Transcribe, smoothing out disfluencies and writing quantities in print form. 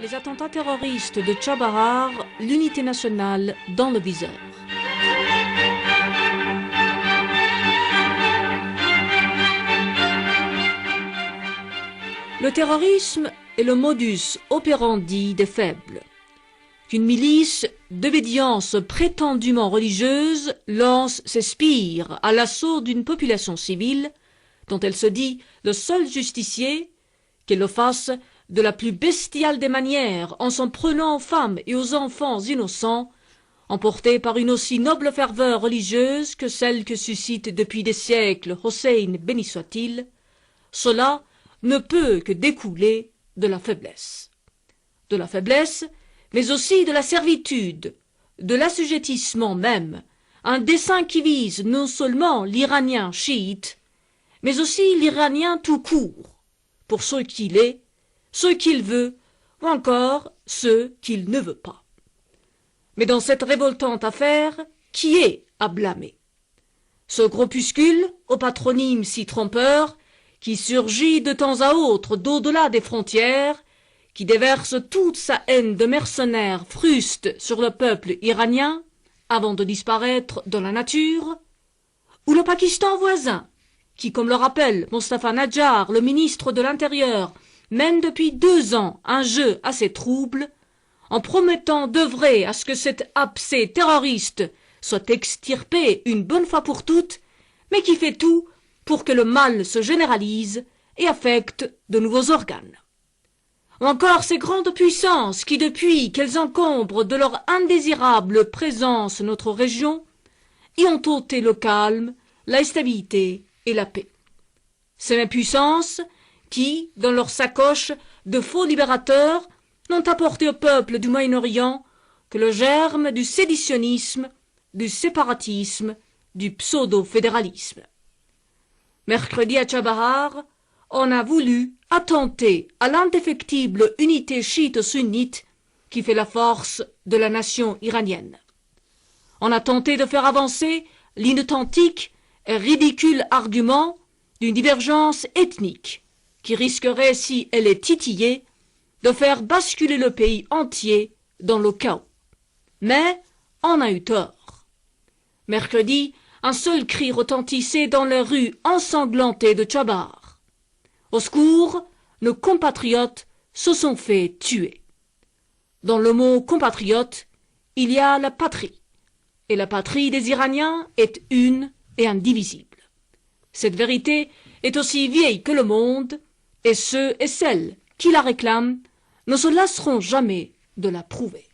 Les attentats terroristes de Chabahar, l'unité nationale dans le viseur. Le terrorisme est le modus operandi des faibles. Qu'une milice d'obédience prétendument religieuse lance ses spires à l'assaut d'une population civile dont elle se dit le seul justicier, qu'elle le fasse de la plus bestiale des manières, en s'en prenant aux femmes et aux enfants innocents, emportés par une aussi noble ferveur religieuse que celle que suscite depuis des siècles Hossein béni soit-il, cela ne peut que découler de la faiblesse. De la faiblesse, mais aussi de la servitude, de l'assujettissement même, un dessein qui vise non seulement l'Iranien chiite, mais aussi l'Iranien tout court, pour ce qu'il est, ce qu'il veut, ou encore ce qu'il ne veut pas. Mais dans cette révoltante affaire, qui est à blâmer? Ce groupuscule, au patronyme si trompeur, qui surgit de temps à autre d'au-delà des frontières, qui déverse toute sa haine de mercenaires frustes sur le peuple iranien, avant de disparaître dans la nature, ou le Pakistan voisin, qui, comme le rappelle Mostafa Nadjar, le ministre de l'Intérieur, mène depuis 2 ans un jeu assez trouble, en promettant d'œuvrer à ce que cet abcès terroriste soit extirpé une bonne fois pour toutes, mais qui fait tout pour que le mal se généralise et affecte de nouveaux organes. Ou encore ces grandes puissances qui, depuis qu'elles encombrent de leur indésirable présence notre région, y ont ôté le calme, la stabilité et la paix. Ces mêmes puissances qui, dans leurs sacoches de faux libérateurs, n'ont apporté au peuple du Moyen-Orient que le germe du séditionnisme, du séparatisme, du pseudo-fédéralisme. Mercredi à Chabahar, on a voulu attenter à l'indéfectible unité chiite-sunnite qui fait la force de la nation iranienne. On a tenté de faire avancer l'inauthentique et ridicule argument d'une divergence ethnique qui risquerait, si elle est titillée, de faire basculer le pays entier dans le chaos. Mais on a eu tort. Mercredi, un seul cri retentissait dans les rues ensanglantées de Chabahar. Au secours, nos compatriotes se sont fait tuer. Dans le mot compatriote, il y a la patrie, et la patrie des Iraniens est une et indivisible. Cette vérité est aussi vieille que le monde, et ceux et celles qui la réclament ne se lasseront jamais de la prouver.